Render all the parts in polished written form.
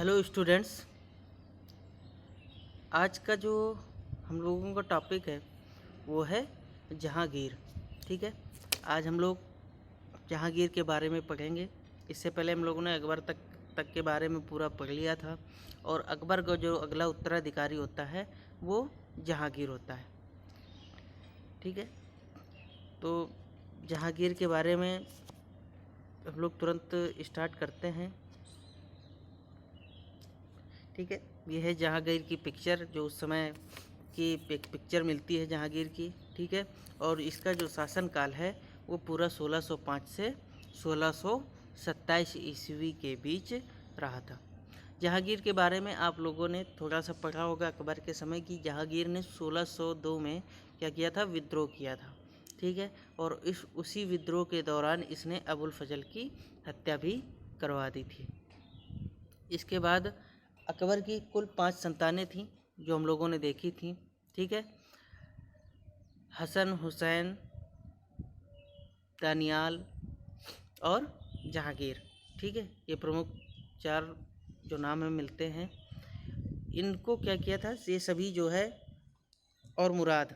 Hello students. आज का जो हम लोगों का टॉपिक है वो है जहांगीर। ठीक है, आज हम लोग जहांगीर के बारे में पढ़ेंगे। इससे पहले हम लोगों ने अकबर तक के बारे में पूरा पढ़ लिया था और अकबर का जो अगला उत्तराधिकारी होता है वो जहांगीर होता है। ठीक है, तो जहांगीर के बारे में हम लोग तुरंत स्टार्ट करते हैं। ठीक है, ये है जहांगीर की पिक्चर, जो उस समय की पिक्चर मिलती है जहांगीर की। ठीक है, और इसका जो शासनकाल है वो पूरा 1605 से 1627 ईस्वी के बीच रहा था। जहांगीर के बारे में आप लोगों ने थोड़ा सा पढ़ा होगा अकबर के समय की। जहांगीर ने 1602 में क्या किया था, विद्रोह किया था। ठीक है, और उसी विद्रोह के दौरान इसने अबुल फजल की हत्या भी करवा दी थी। इसके बाद अकबर की कुल 5 संतानें थीं जो हम लोगों ने देखी थी। ठीक है, हसन, हुसैन, दानियाल और जहांगीर। ठीक है, ये प्रमुख 4 जो नाम हमें मिलते हैं। इनको क्या किया था, ये सभी जो है, और मुराद।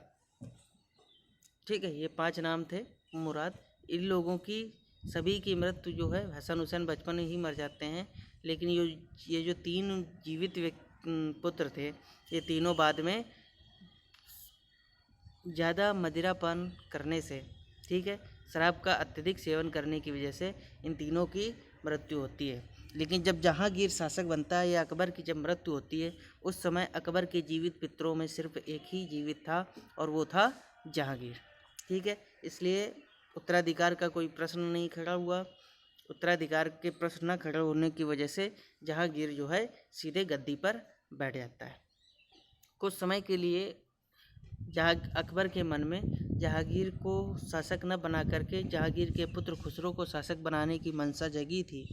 ठीक है, ये 5 नाम थे। मुराद, इन लोगों की सभी की मृत्यु जो है, हसन हुसैन बचपन में ही मर जाते हैं, लेकिन ये जो 3 जीवित पुत्र थे, ये तीनों बाद में ज़्यादा मदिरापान करने से, ठीक है, शराब का अत्यधिक सेवन करने की वजह से इन तीनों की मृत्यु होती है। लेकिन जब जहांगीर शासक बनता है या अकबर की जब मृत्यु होती है, उस समय अकबर के जीवित पितरों में सिर्फ एक ही जीवित था और वो था जहांगीर। ठीक है, इसलिए उत्तराधिकार का कोई प्रश्न नहीं खड़ा हुआ। उत्तराधिकार के प्रश्न न खड़े होने की वजह से जहांगीर जो है सीधे गद्दी पर बैठ जाता है। कुछ समय के लिए अकबर के मन में जहांगीर को शासक न बना करके जहांगीर के पुत्र खुसरो को शासक बनाने की मंशा जगी थी।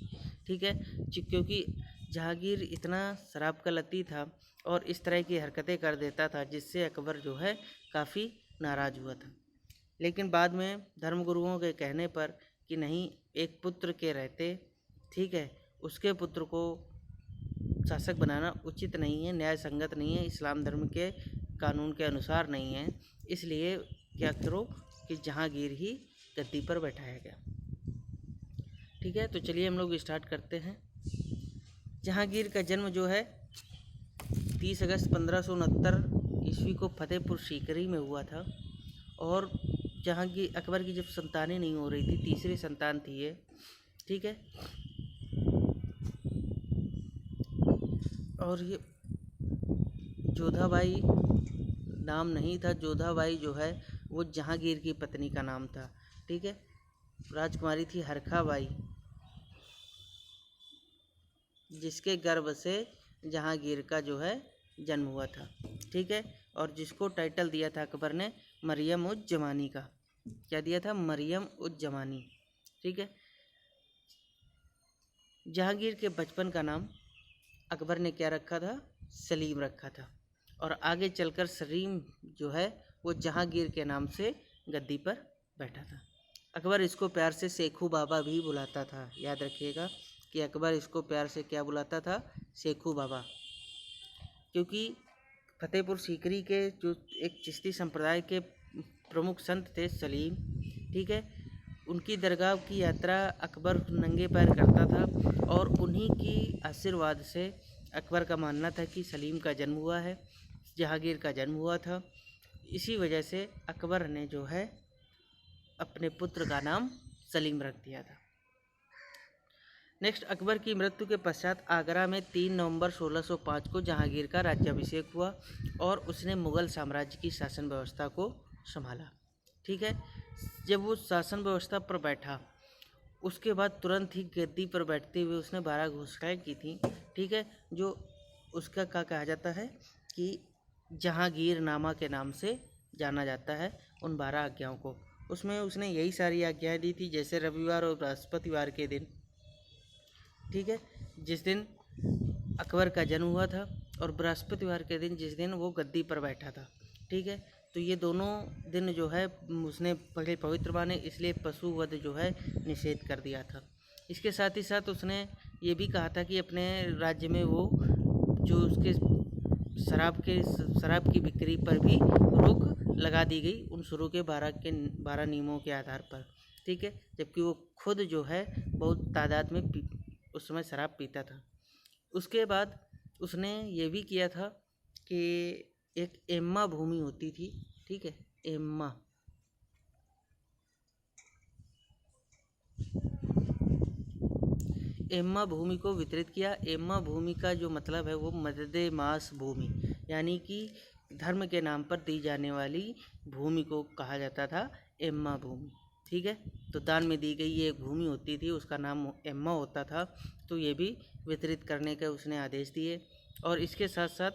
ठीक है, क्योंकि जहांगीर इतना शराब का लती था और इस तरह की हरकतें कर देता था जिससे अकबर जो है काफ़ी नाराज़ हुआ था। लेकिन बाद में धर्मगुरुओं के कहने पर कि नहीं, एक पुत्र के रहते, ठीक है, उसके पुत्र को शासक बनाना उचित नहीं है, न्याय संगत नहीं है, इस्लाम धर्म के कानून के अनुसार नहीं है, इसलिए क्या करो कि जहांगीर ही गद्दी पर बैठाया गया। ठीक है, तो चलिए हम लोग स्टार्ट करते हैं। जहांगीर का जन्म जो है 30 अगस्त 1569 ईस्वी को फतेहपुर सीकरी में हुआ था। और जहांगीर अकबर की जब संतानें नहीं हो रही थी, तीसरी संतान थी ये। ठीक है, और ये जोधाबाई नाम नहीं था। जोधाबाई जो है वो जहांगीर की पत्नी का नाम था। ठीक है, राजकुमारी थी हरखाबाई, जिसके गर्भ से जहांगीर का जो है जन्म हुआ था। ठीक है, और जिसको टाइटल दिया था अकबर ने मरियम उज जमानी का। क्या दिया था, मरियम उज जमानी। ठीक है, जहांगीर के बचपन का नाम अकबर ने क्या रखा था, सलीम रखा था। और आगे चलकर सलीम जो है वो जहांगीर के नाम से गद्दी पर बैठा था। अकबर इसको प्यार से सेखू बाबा भी बुलाता था। याद रखिएगा कि अकबर इसको प्यार से क्या बुलाता था, सेखू बाबा। क्योंकि फतेहपुर सीकरी के जो एक चिश्ती संप्रदाय के प्रमुख संत थे सलीम, ठीक है, उनकी दरगाह की यात्रा अकबर नंगे पैर करता था और उन्हीं की आशीर्वाद से अकबर का मानना था कि सलीम का जन्म हुआ है, जहांगीर का जन्म हुआ था। इसी वजह से अकबर ने जो है अपने पुत्र का नाम सलीम रख दिया था। नेक्स्ट, अकबर की मृत्यु के पश्चात आगरा में 3 नवंबर 1605 को जहांगीर का राज्याभिषेक हुआ और उसने मुग़ल साम्राज्य की शासन व्यवस्था को संभाला। ठीक है, जब वो शासन व्यवस्था पर बैठा उसके बाद तुरंत ही गद्दी पर बैठते हुए उसने 12 घोषणाएं की थी। ठीक है, जो उसका क्या कहा जाता है कि जहांगीर नामा के नाम से जाना जाता है उन 12 आज्ञाओं को। उसमें उसने यही सारी आज्ञाएं दी थी, जैसे रविवार और बृहस्पतिवार के दिन, ठीक है, जिस दिन अकबर का जन्म हुआ था, और बृहस्पतिवार के दिन जिस दिन वो गद्दी पर बैठा था। ठीक है, तो ये दोनों दिन जो है उसने बड़े पवित्र माने, इसलिए पशु वध जो है निषेध कर दिया था। इसके साथ ही साथ उसने ये भी कहा था कि अपने राज्य में वो जो उसके शराब की बिक्री पर भी रोक लगा दी गई उन शुरू के 12 नियमों के आधार पर, ठीक है। जबकि वो खुद जो है बहुत तादाद में उस समय शराब पीता था। उसके बाद उसने ये भी किया था कि एक एम्मा भूमि होती थी, ठीक है, एम्मा भूमि को वितरित किया। एम्मा भूमि का जो मतलब है वो मददे मास भूमि, यानी कि धर्म के नाम पर दी जाने वाली भूमि को कहा जाता था एम्मा भूमि, ठीक है। तो दान में दी गई ये एक भूमि होती थी, उसका नाम एम्मा होता था। तो ये भी वितरित करने का उसने आदेश दिए। और इसके साथ साथ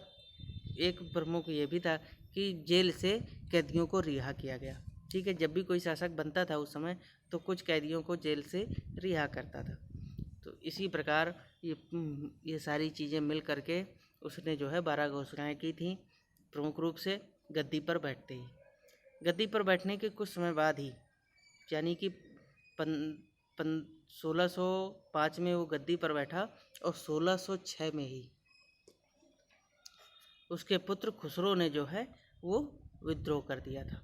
एक प्रमुख ये भी था कि जेल से कैदियों को रिहा किया गया, ठीक है। जब भी कोई शासक बनता था उस समय तो कुछ कैदियों को जेल से रिहा करता था। तो इसी प्रकार ये सारी चीज़ें मिल करके उसने जो है 12 घोषणाएँ की थी, प्रमुख रूप से गद्दी पर बैठते ही। गद्दी पर बैठने के कुछ समय बाद ही, यानी कि 1605 में वो गद्दी पर बैठा और 1606 में ही उसके पुत्र खुसरो ने जो है वो विद्रोह कर दिया था।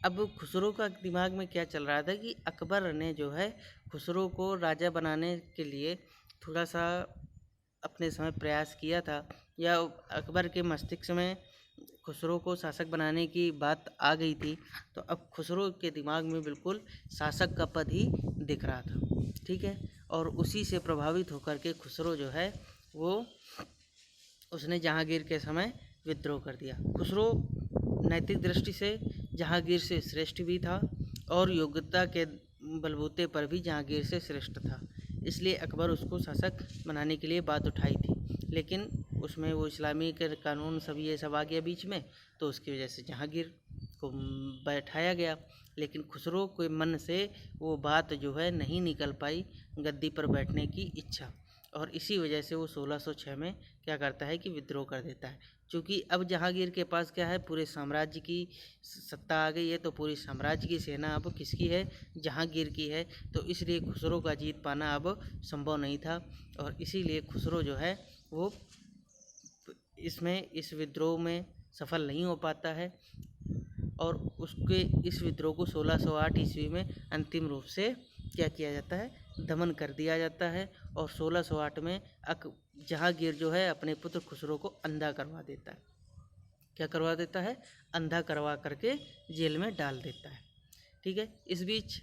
अब खुसरो का दिमाग में क्या चल रहा था कि अकबर ने जो है खुसरो को राजा बनाने के लिए थोड़ा सा अपने समय प्रयास किया था, या अकबर के मस्तिष्क में खुसरो को शासक बनाने की बात आ गई थी। तो अब खुसरो के दिमाग में बिल्कुल शासक का पद ही दिख रहा था, ठीक है। और उसी से प्रभावित होकर के खुसरो जो है वो उसने जहांगीर के समय विद्रोह कर दिया। खुसरो नैतिक दृष्टि से जहांगीर से श्रेष्ठ भी था और योग्यता के बलबूते पर भी जहांगीर से श्रेष्ठ था, इसलिए अकबर उसको शासक बनाने के लिए बात उठाई थी। लेकिन उसमें वो इस्लामी के कानून सब ये सब आ गया बीच में, तो उसकी वजह से जहांगीर को बैठाया गया। लेकिन खुसरो के मन से वो बात जो है नहीं निकल पाई, गद्दी पर बैठने की इच्छा, और इसी वजह से वो 1606 में क्या करता है कि विद्रोह कर देता है। क्योंकि अब जहांगीर के पास क्या है, पूरे साम्राज्य की सत्ता आ गई है, तो पूरी साम्राज्य की सेना अब किसकी है, जहांगीर की है। तो इसलिए खुसरो का जीत पाना अब संभव नहीं था, और इसीलिए खुसरो जो है वो इस विद्रोह में सफल नहीं हो पाता है, और उसके इस विद्रोह को 1608 ईस्वी में अंतिम रूप से क्या किया जाता है, दमन कर दिया जाता है। और 1608 में जहांगीर जो है अपने पुत्र खुसरो को अंधा करवा देता है। क्या करवा देता है, अंधा करवा करके जेल में डाल देता है, ठीक है। इस बीच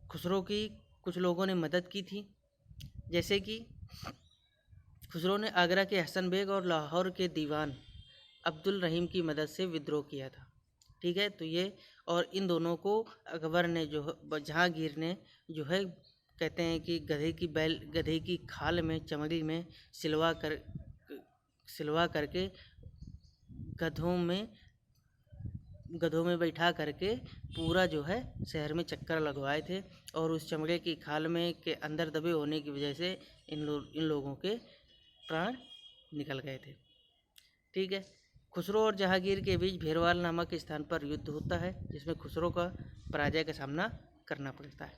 खुसरो की कुछ लोगों ने मदद की थी, जैसे कि खुसरो ने आगरा के हसन बेग और लाहौर के दीवान अब्दुल रहीम की मदद से विद्रोह किया था, ठीक है। तो ये और इन दोनों को अकबर ने जहांगीर ने जो है कहते हैं कि गधे की खाल में चमड़ी में सिलवा करके गधों में बैठा करके पूरा जो है शहर में चक्कर लगवाए थे, और उस चमड़े की खाल में के अंदर दबे होने की वजह से इन लोगों के प्राण निकल गए थे, ठीक है। खुसरो और जहांगीर के बीच भेरवाल नामक स्थान पर युद्ध होता है, जिसमें खुसरो का पराजय का सामना करना पड़ता है।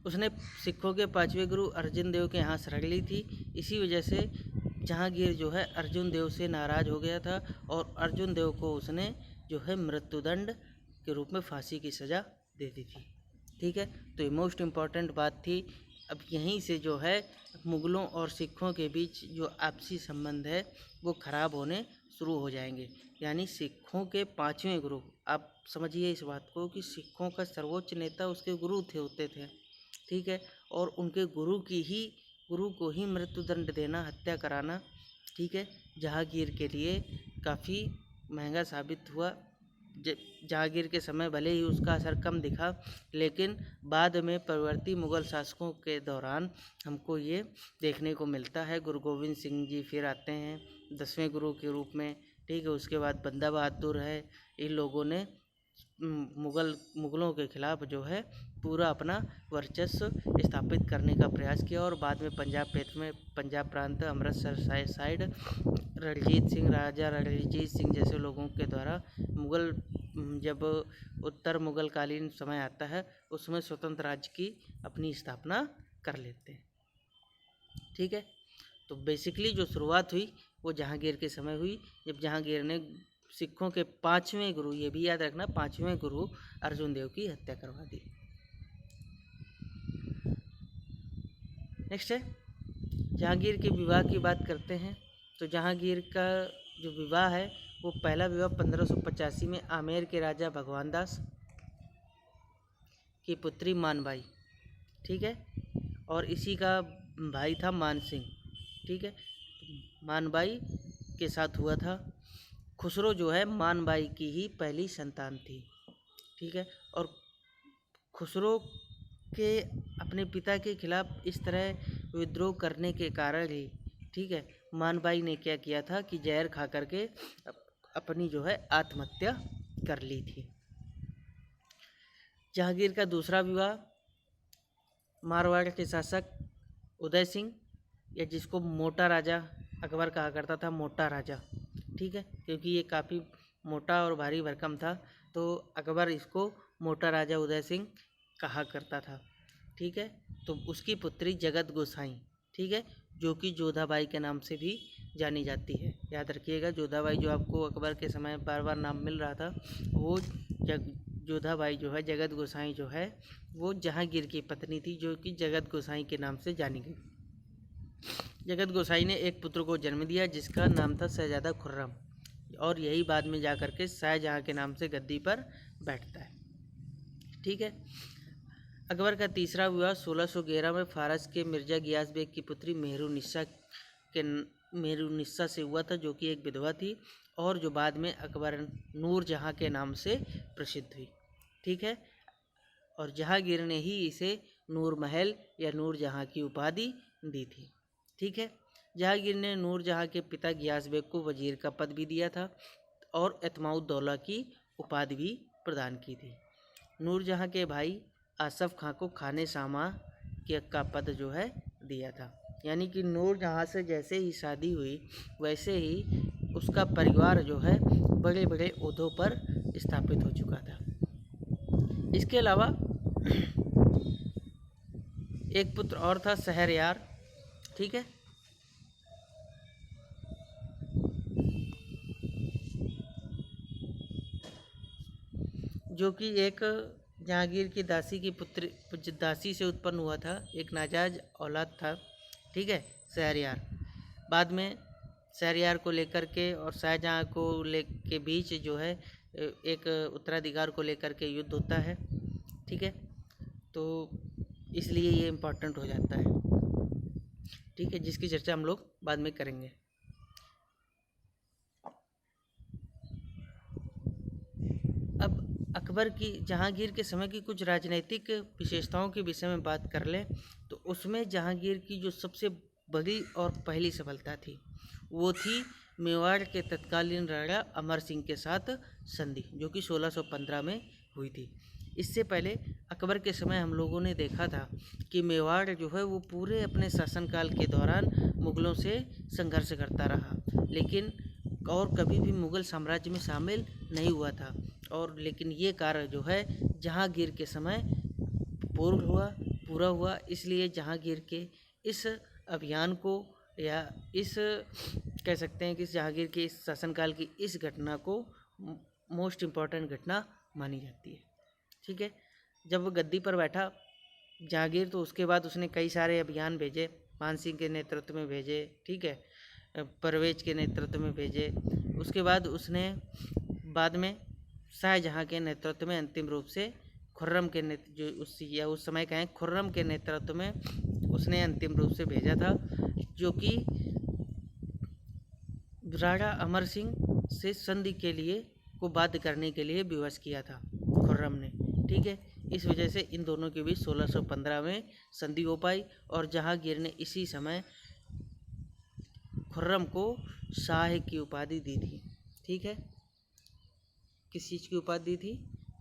उसने सिखों के 5वें गुरु अर्जुन देव के यहाँ शरण ली थी। इसी वजह से जहांगीर जो है अर्जुन देव से नाराज़ हो गया था, और अर्जुन देव को उसने जो है मृत्युदंड के रूप में फांसी की सज़ा दे दी थी, ठीक है। तो ये मोस्ट इम्पॉर्टेंट बात थी। अब यहीं से जो है मुग़लों और सिखों के बीच जो आपसी संबंध है वो ख़राब होने शुरू हो जाएंगे। यानी सिखों के 5वें गुरु, आप समझिए इस बात को कि सिखों का सर्वोच्च नेता उसके गुरु होते थे, ठीक है। और उनके गुरु को ही मृत्युदंड देना, हत्या कराना, ठीक है, जहांगीर के लिए काफ़ी महंगा साबित हुआ। जहांगीर के समय भले ही उसका असर कम दिखा, लेकिन बाद में परवर्ती मुग़ल शासकों के दौरान हमको ये देखने को मिलता है। गुरु गोविंद सिंह जी फिर आते हैं 10वें गुरु के रूप में, ठीक है। उसके बाद बंदा बहादुर है। इन लोगों ने मुग़लों के खिलाफ जो है पूरा अपना वर्चस्व स्थापित करने का प्रयास किया, और बाद में पंजाब प्रांत अमृतसर साइड राजा रणजीत सिंह जैसे लोगों के द्वारा मुग़ल जब उत्तर मुगलकालीन समय आता है उसमें स्वतंत्र राज्य की अपनी स्थापना कर लेते हैं। ठीक है, तो बेसिकली जो शुरुआत हुई वो जहांगीर के समय हुई, जब जहांगीर ने सिखों के 5वें गुरु, ये भी याद रखना, 5वें गुरु अर्जुन देव की हत्या करवा दी। नेक्स्ट है जहांगीर के विवाह की बात करते हैं। तो जहांगीर का जो विवाह है वो पहला विवाह 1585 में आमेर के राजा भगवान दास की पुत्री मानबाई, ठीक है, और इसी का भाई था मान सिंह, ठीक है, मानबाई के साथ हुआ था। खुसरो जो है मानबाई की ही पहली संतान थी, ठीक है, और खुसरो के अपने पिता के खिलाफ इस तरह विद्रोह करने के कारण ही, ठीक है, मानबाई ने क्या किया था कि जहर खा करके अपनी जो है आत्महत्या कर ली थी। जहांगीर का दूसरा विवाह मारवाड़ के शासक उदय सिंह, या जिसको मोटा राजा अकबर कहा करता था, मोटा राजा, ठीक है, क्योंकि ये काफ़ी मोटा और भारी भरकम था तो अकबर इसको मोटा राजा उदय सिंह कहा करता था, ठीक है। तो उसकी पुत्री जगत गोसाई, ठीक है, जो कि जोधाबाई के नाम से भी जानी जाती है। याद रखिएगा, जोधाबाई जो आपको अकबर के समय बार बार नाम मिल रहा था, वो जोधाबाई जो है, जगत गोसाई जो है, वो जहांगीर की पत्नी थी, जो कि जगत गोसाई के नाम से जानी गई। जगत गोसाई ने एक पुत्र को जन्म दिया जिसका नाम था शहजादा खुर्रम, और यही बाद में जा कर के शाहजहाँ के नाम से गद्दी पर बैठता है, ठीक है। अकबर का तीसरा विवाह 1611 में फारस के मिर्जा गियास बेग की पुत्री मेहरुनिस्सा से हुआ था, जो कि एक विधवा थी और जो बाद में अकबर नूरजहाँ के नाम से प्रसिद्ध हुई, ठीक है, और जहांगीर ने ही इसे नूर महल या नूरजहाँ की उपाधि दी थी, ठीक है। जहांगीर ने नूरजहाँ के पिता गियास बेग को वजीर का पद भी दिया था और एतमाउद्दौला की उपाधि भी प्रदान की थी। नूरजहाँ के भाई आसफ खां को खाने सामा का पद जो है दिया था, यानी कि नूरजहाँ से जैसे ही शादी हुई वैसे ही उसका परिवार जो है बड़े बड़े ओहदों पर स्थापित हो चुका था। इसके अलावा एक पुत्र और था शहरयार, ठीक है, जो कि एक जहांगीर की दासी की पुत्री, दासी से उत्पन्न हुआ था, एक नाजायज औलाद था, ठीक है, शहरयार। बाद में शहरयार को लेकर के और शाहजहाँ को के बीच जो है एक उत्तराधिकार को लेकर के युद्ध होता है, ठीक है, तो इसलिए ये इम्पोर्टेंट हो जाता है, ठीक है, जिसकी चर्चा हम लोग बाद में करेंगे। अब अकबर की जहांगीर के समय की कुछ राजनीतिक विशेषताओं के विषय में बात कर लें तो उसमें जहांगीर की जो सबसे बड़ी और पहली सफलता थी वो थी मेवाड़ के तत्कालीन राजा अमर सिंह के साथ संधि, जो कि 1615 में हुई थी। इससे पहले अकबर के समय हम लोगों ने देखा था कि मेवाड़ जो है वो पूरे अपने शासनकाल के दौरान मुग़लों से संघर्ष करता रहा, लेकिन और कभी भी मुग़ल साम्राज्य में शामिल नहीं हुआ था, और लेकिन ये कार्य जो है जहांगीर के समय पूरा हुआ। इसलिए जहांगीर के इस अभियान को, या इस कह सकते हैं कि जहांगीर के इस शासनकाल की इस घटना को मोस्ट इम्पॉर्टेंट घटना मानी जाती है, ठीक है। जब वो गद्दी पर बैठा जहांगीर तो उसके बाद उसने कई सारे अभियान भेजे, मान सिंह के नेतृत्व में भेजे, ठीक है, परवेज के नेतृत्व में भेजे। उसके बाद उसने बाद में शाहजहाँ के नेतृत्व में अंतिम रूप से खुर्रम के जो उस समय का है खुर्रम के नेतृत्व में उसने अंतिम रूप से भेजा था, जो कि राजा अमर सिंह से संधि के लिए को बाध्य करने के लिए विवश किया था खुर्रम ने, ठीक है। इस वजह से इन दोनों के बीच 1615 में संधि हो पाई और जहांगीर ने इसी समय खुर्रम को शाह की उपाधि दी थी, ठीक है। किस चीज़ की उपाधि दी थी?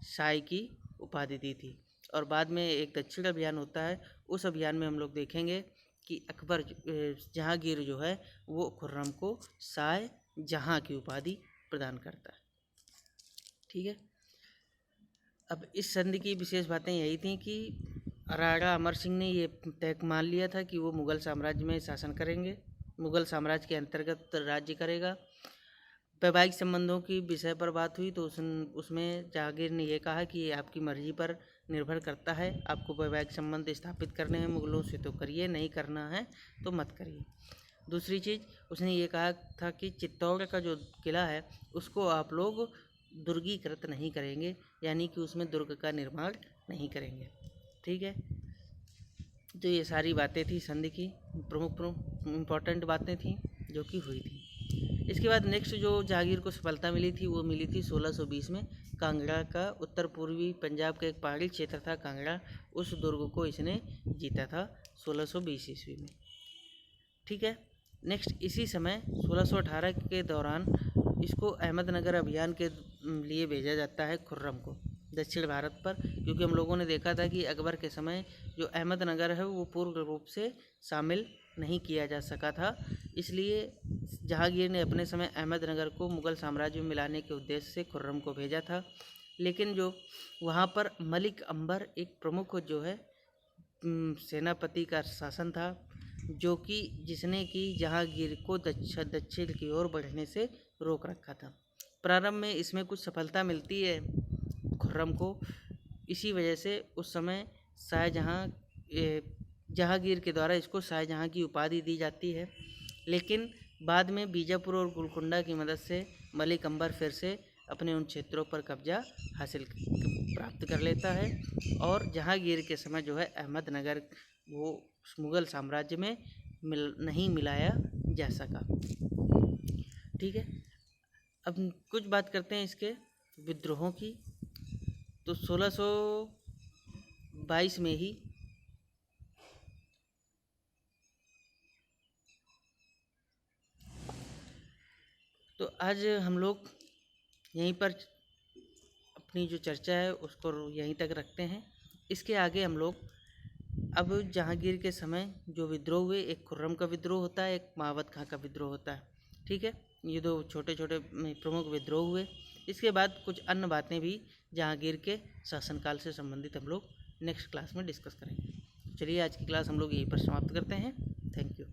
शाह की उपाधि दी थी। और बाद में एक दक्षिण अभियान होता है, उस अभियान में हम लोग देखेंगे कि अकबर जहांगीर जो है वो खुर्रम को शाह जहाँ की उपाधि प्रदान करता है, ठीक है। अब इस संधि की विशेष बातें यही थी कि राणा अमर सिंह ने ये तय मान लिया था कि वो मुग़ल साम्राज्य में शासन करेंगे, मुग़ल साम्राज्य के अंतर्गत राज्य करेगा। वैवाहिक संबंधों की विषय पर बात हुई तो उसमें जहांगीर ने ये कहा कि ये आपकी मर्जी पर निर्भर करता है, आपको वैवाहिक संबंध स्थापित करने हैं मुग़लों से तो करिए, नहीं करना है तो मत करिए। दूसरी चीज़ उसने ये कहा था कि चित्तौड़ का जो किला है उसको आप लोग दुर्गीकृत नहीं करेंगे, यानी कि उसमें दुर्ग का निर्माण नहीं करेंगे। ठीक है, तो ये सारी बातें थी संधि की, प्रमुख इम्पॉर्टेंट बातें थी जो कि हुई थी। इसके बाद नेक्स्ट जो जहांगीर को सफलता मिली थी वो मिली थी 1620 में। कांगड़ा का उत्तर पूर्वी पंजाब का एक पहाड़ी क्षेत्र था कांगड़ा, उस दुर्ग को इसने जीता था 1620 ईस्वी में। ठीक है, नेक्स्ट इसी समय 1618 के दौरान इसको अहमदनगर अभियान के लिए भेजा जाता है खुर्रम को दक्षिण भारत पर, क्योंकि हम लोगों ने देखा था कि अकबर के समय जो अहमदनगर है वो पूर्ण रूप से शामिल नहीं किया जा सका था, इसलिए जहांगीर ने अपने समय अहमदनगर को मुग़ल साम्राज्य में मिलाने के उद्देश्य से खुर्रम को भेजा था। लेकिन जो वहाँ पर मलिक अंबर एक प्रमुख जो है सेनापति का शासन था, जो कि जिसने कि जहांगीर को दक्षिण की ओर बढ़ने से रोक रखा था। प्रारंभ में इसमें कुछ सफलता मिलती है खुर्रम को, इसी वजह से उस समय शाहजहाँ जहांगीर के द्वारा इसको शाहजहाँ की उपाधि दी जाती है। लेकिन बाद में बीजापुर और गोलकुंडा की मदद से मलिक अंबर फिर से अपने उन क्षेत्रों पर कब्जा हासिल प्राप्त कर लेता है और जहांगीर के समय जो है अहमदनगर वो मुग़ल साम्राज्य में नहीं मिलाया जा सका। ठीक है, अब कुछ बात करते हैं इसके विद्रोहों की। तो 1622 में ही तो आज हम लोग यहीं पर अपनी जो चर्चा है उसको यहीं तक रखते हैं। इसके आगे हम लोग अब जहांगीर के समय जो विद्रोह हुए, एक खुर्रम का विद्रोह होता है, एक महावत खां का विद्रोह होता है। ठीक है, ये दो छोटे छोटे प्रमुख विद्रोह हुए। इसके बाद कुछ अन्य बातें भी जहांगीर के शासनकाल से संबंधित हम लोग नेक्स्ट क्लास में डिस्कस करेंगे। चलिए आज की क्लास हम लोग यहीं पर समाप्त करते हैं। Thank you.